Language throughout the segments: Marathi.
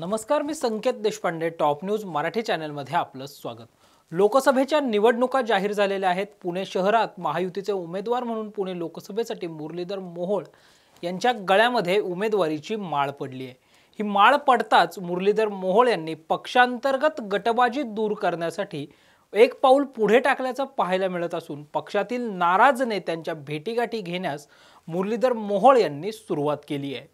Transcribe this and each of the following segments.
नमस्कार, मी संकेत देशपांडे, टॉप न्यूज मराठी चॅनलमध्ये आपलं स्वागत। लोकसभेच्या निवडणुका जाहीर झालेल्या आहेत। पुणे शहरात महायुतीचे उमेदवार म्हणून पुणे लोकसभेसाठी मुरलीधर मोहोळ यांच्या गळ्यामध्ये उमेदवारीची माळ पडली आहे। ही माळ पडताच मुरलीधर मोहोळ यांनी पक्षांतर्गत गटबाजी दूर करण्यासाठी एक पाऊल पुढे टाकल्याचं पाहायला मिळत असून पक्षातील नाराज नेत्यांच्या भेटीगाठी घेण्यास मुरलीधर मोहोळ यांनी सुरुवात केली आहे।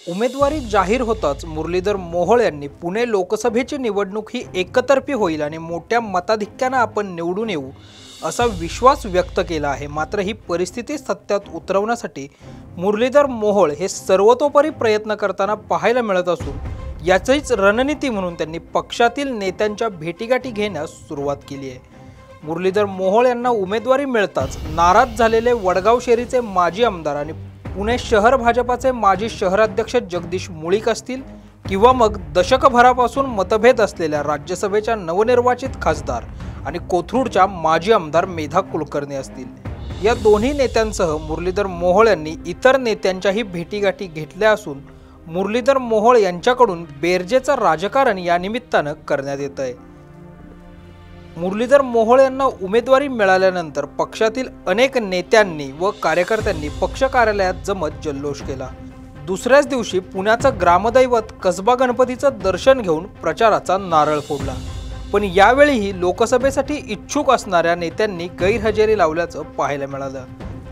उमेदवारी जाहीर होताच मुरलीधर मोहोळ यांनी पुणे लोकसभेची निवडणूक ही एकतर्फी होईल आणि मोठ्या मताधिक्याने आपण निवडून येऊ असा विश्वास व्यक्त केला आहे। मात्र ही परिस्थिती सत्यात उतरवण्यासाठी मुरलीधर मोहोळ हे सर्वतोपरी प्रयत्न करताना पाहायला मिळत असून याचीच रणनीती म्हणून त्यांनी पक्षातील नेत्यांच्या भेटीगाठी घेण्यास सुरुवात केली आहे। मुरलीधर मोहोळ यांना उमेदवारी मिळताच नाराज झालेले वडगाव शेरीचे माजी आमदार आणि पुणे शहर भाजपाचे माजी शहराध्यक्ष जगदीश मुळीक असतील किंवा मग दशकभरापासून मतभेद असलेल्या राज्यसभेच्या नवनिर्वाचित खासदार आणि कोथरूडच्या माजी आमदार मेधा कुलकर्णी असतील, या दोन्ही नेत्यांसह मुरलीधर मोहोळ यांनी इतर नेत्यांच्याही भेटीगाठी घेतल्या असून मुरलीधर मोहोळ यांच्याकडून बेरजेचं राजकारण या निमित्तानं करण्यात येत आहे। मुरलीधर मोहोळ यांना उमेदवारी मिळाल्यानंतर पक्षातील अनेक नेत्यांनी व कार्यकर्त्यांनी पक्ष कार्यालयात जमत जल्लोष केला। दुसऱ्याच दिवशी पुण्याचं ग्रामदैवत कसबा गणपतीचं दर्शन घेऊन प्रचाराचा नारळ फोडला। पण यावेळीही लोकसभेसाठी इच्छुक असणाऱ्या नेत्यांनी गैरहजेरी लावल्याचं पाहायला मिळालं।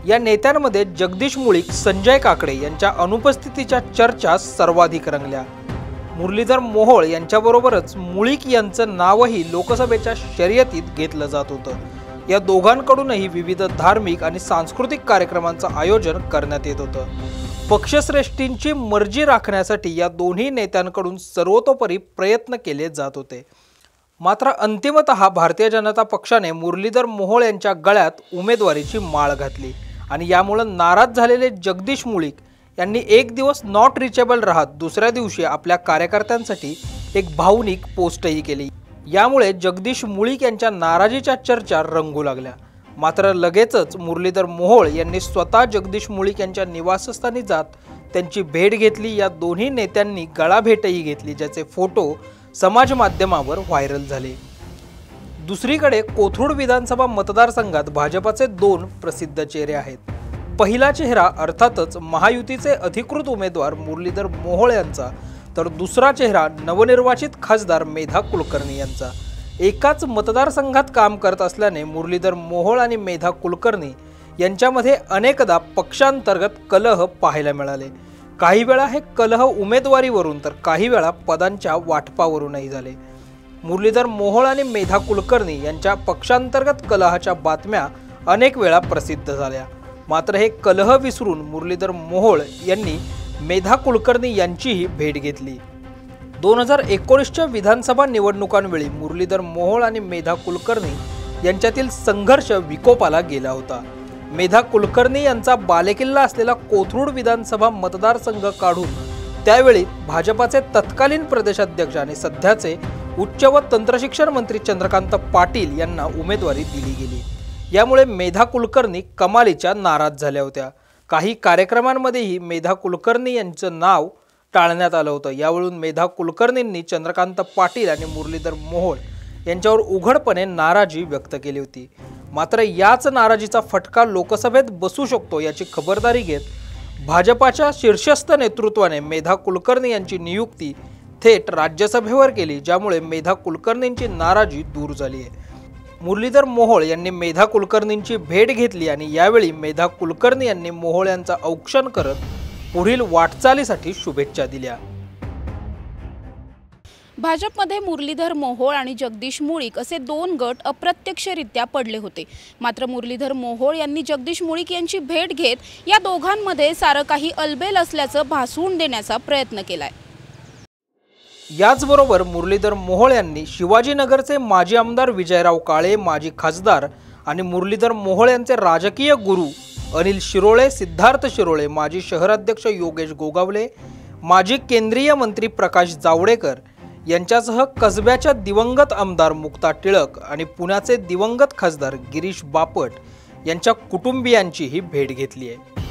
या नेत्यांमध्ये जगदीश मुळीक, संजय काकडे यांच्या अनुपस्थितीच्या चर्चा सर्वाधिक रंगल्या। मुरलीधर मोहोळ यांच्याबरोबरच मुळीक यांचं नावही लोकसभेच्या शर्यतीत घेतलं जात होतं। या दोघांकडूनही विविध धार्मिक आणि सांस्कृतिक कार्यक्रमांचं आयोजन करण्यात येत होतं। पक्षश्रेष्ठींची मर्जी राखण्यासाठी या दोन्ही नेत्यांकडून सर्वतोपरी प्रयत्न केले जात होते। मात्र अंतिमतः भारतीय जनता पक्षाने मुरलीधर मोहोळ यांच्या गळ्यात उमेदवारीची माळ घातली आणि यामुळे नाराज झालेले जगदीश मुळीक यांनी एक दिवस नॉट रिचेबल राहत दुसऱ्या दिवशी आपल्या कार्यकर्त्यांसाठी एक भावनिक पोस्टही केली। यामुळे जगदीश मुळीक यांच्या नाराजीच्या चर्चा रंगू लागल्या। मात्र लगेचच मुरलीधर मोहोळ यांनी स्वतः जगदीश मुळीक यांच्या निवासस्थानी जात त्यांची भेट घेतली। या दोन्ही नेत्यांनी गळाभेटही घेतली, ज्याचे फोटो समाज माध्यमावर व्हायरल झाले। दुसरीकडे कोथरूड विधानसभा मतदारसंघात भाजपाचे दोन प्रसिद्ध चेहरे आहेत। पहिला चेहरा अर्थातच महायुतीचे अधिकृत उमेदवार मुरलीधर मोहोळ यांचा, तर दुसरा चेहरा नवनिर्वाचित खासदार मेधा कुलकर्णी यांचा। एकाच मतदारसंघात काम करत असल्याने मुरलीधर मोहोळ आणि मेधा कुलकर्णी यांच्यामध्ये अनेकदा पक्षांतर्गत कलह पाहायला मिळाले। काही वेळा हे कलह उमेदवारीवरून तर काही वेळा पदांच्या वाटपावरूनही झाले। मुरलीधर मोहोळ आणि मेधा कुलकर्णी यांच्या पक्षांतर्गत कलहाच्या बातम्या अनेक वेळा प्रसिद्ध झाल्या। मात्र हे कलह विसरून मुरलीधर मोहोळ यांनी मेधा कुलकर्णी यांचीही भेट घेतली। 2019च्या विधानसभा निवडणुकांवेळी मुरलीधर मोहोळ आणि मेधा कुलकर्णी यांच्यातील संघर्ष विकोपाला गेला होता। मेधा कुलकर्णी यांचा बालेकिल्ला असलेला कोथरूड विधानसभा मतदारसंघ काढून त्यावेळी भाजपाचे तत्कालीन प्रदेशाध्यक्ष आणि सध्याचे उच्च व तंत्रशिक्षण मंत्री चंद्रकांत पाटील यांना उमेदवारी दिली गेली। यामुळे मेधा कुलकर्णी कमालीच्या नाराज झाल्या होत्या। काही कार्यक्रमांमध्येही मेधा कुलकर्णी यांचं नाव टाळण्यात आलं होतं। यावरून मेधा कुलकर्णींनी चंद्रकांत पाटील आणि मुरलीधर मोहोळ यांच्यावर उघडपणे नाराजी व्यक्त केली होती। मात्र याच नाराजीचा फटका लोकसभेत बसू शकतो याची खबरदारी घेत भाजपाच्या शीर्षस्थ नेतृत्वाने मेधा कुलकर्णी यांची नियुक्ती थेट राज्यसभेवर केली, ज्यामुळे मेधा कुलकर्णींची नाराजी दूर झाली आहे। मुरलीधर मोहोळ यांनी मेधा कुलकर्णींची भेट घेतली आणि यावेळी मेधा कुलकर्णी यांनी मोहोळ यांचा औक्षण करत पुढील वाटचालीसाठी शुभेच्छा दिल्या। भाजपमध्ये मुरलीधर मोहोळ आणि जगदीश मुळीक असे दोन गट अप्रत्यक्षरित्या पडले होते। मात्र मुरलीधर मोहोळ यांनी जगदीश मुळीक यांची भेट घेत या दोघांमध्ये सारं काही अलबेल असल्याचं भासवून देण्याचा प्रयत्न केलाय। याचबरोबर मुरलीधर मोहोळ यांनी शिवाजीनगरचे माजी आमदार विजयराव काळे, माजी खासदार आणि मुरलीधर मोहोळ यांचे राजकीय गुरु अनिल शिरोळे, सिद्धार्थ शिरोळे, माजी शहराध्यक्ष योगेश गोगावले, माजी केंद्रीय मंत्री प्रकाश जावडेकर यांच्यासह कसब्याच्या दिवंगत आमदार मुक्ता टिळक आणि पुण्याचे दिवंगत खासदार गिरीश बापट यांच्या कुटुंबियांचीही भेट घेतली आहे।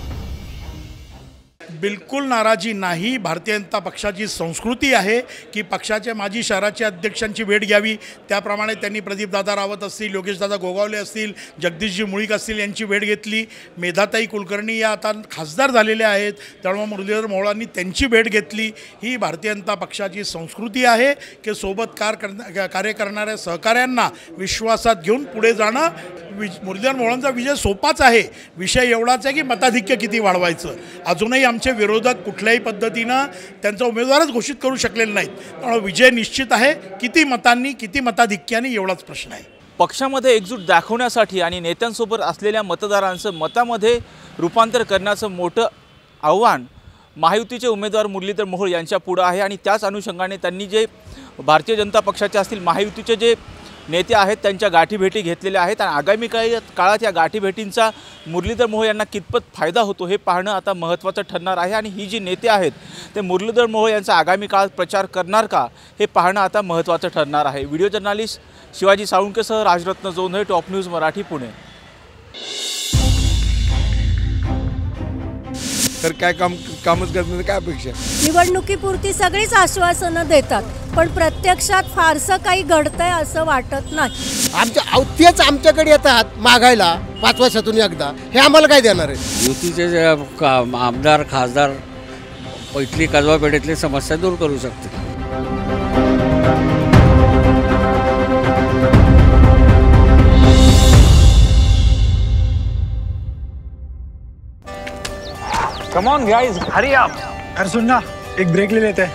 बिलकुल नाराजी नाही। भारतीय जनता पक्षाची संस्कृती आहे की पक्षाचे माजी शहराचे अध्यक्षांची भेट घ्यावी। त्याप्रमाणे त्यांनी प्रदीपदादा रावत असतील, योगेशदादा गोगावले असतील, जगदीशजी मुळीक असतील यांची भेट घेतली। मेधाताई कुलकर्णी या आता खासदार झालेल्या आहेत, त्यामुळे मुरलीधर मोहोळांनी त्यांची भेट घेतली। ही भारतीय जनता पक्षाची संस्कृती आहे की सोबत कार्य करणाऱ्या सहकाऱ्यांना विश्वासात घेऊन पुढे जाणं। मुरलीधर मोहोळांचा विजय सोपाच आहे, विषय एवढाच आहे की मताधिक्य किती वाढवायचं। अजूनही आमचे विरोधक कुठल्याही पद्धतीनं त्यांचा उमेदवारच घोषित करू शकलेले नाहीत, त्यामुळे विजय निश्चित आहे। किती मतांनी, किती मताधिक्याने एवढाच प्रश्न आहे। पक्षामध्ये एकजूट दाखवण्यासाठी आणि नेत्यांसोबत असलेल्या मतदारांचं मतामध्ये रूपांतर करण्याचं मोठं आव्हान महायुतीचे उमेदवार मुरलीधर मोहोळ यांच्या पुढे आहे। आणि त्याच अनुषंगाने त्यांनी जे भारतीय जनता पक्षाचे असतील, महायुतीचे जे नेते आहेत त्यांच्या गाठीभेटी घेतलेल्या आहेत आणि आगामी काळात या गाठीभेटींचा मुरलीधर मोहोळ यांना कितपत फायदा होतो हे पाहणं आता महत्त्वाचं ठरणार आहे। आणि ही जी नेते आहेत ते मुरलीधर मोहोळ यांचा आगामी काळात प्रचार करणार का हे पाहणं आता महत्त्वाचं ठरणार आहे। व्हिडिओ जर्नलिस्ट शिवाजी साळुंकेसह राजरत्न जोंधळे, टॉप न्यूज मराठी, पुणे। तर काय कामच करत नाही, काय अपेक्षा? निवडणुकीपुरती सगळीच आश्वासनं देतात, पण प्रत्यक्षात फारसं काही घडतंय असं वाटत नाही। तेच आमच्याकडे येतात मागायला 5 वर्षातून एकदा, हे आम्हाला काय देणार आहे? युतीचे जे आमदार खासदार इथली कसबा पेठेतली समस्या दूर करू शकते। Come on guys, hurry up. अरे सुन ना, एक ब्रेक ले लेते हैं।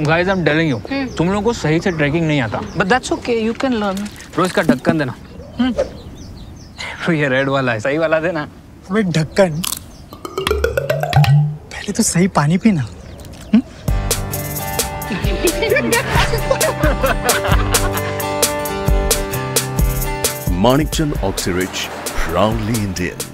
Guys, I'm telling you, तुम लोगों को सही से ट्रैकिंग नहीं आता। But that's okay, you can learn. रोज का ढक्कन देना। तो ये रेड वाला है, सही वाला देना। अबे ढक्कन, पहले तो सही पानी पीना। Manikchand Oxyrich, proudly Indian.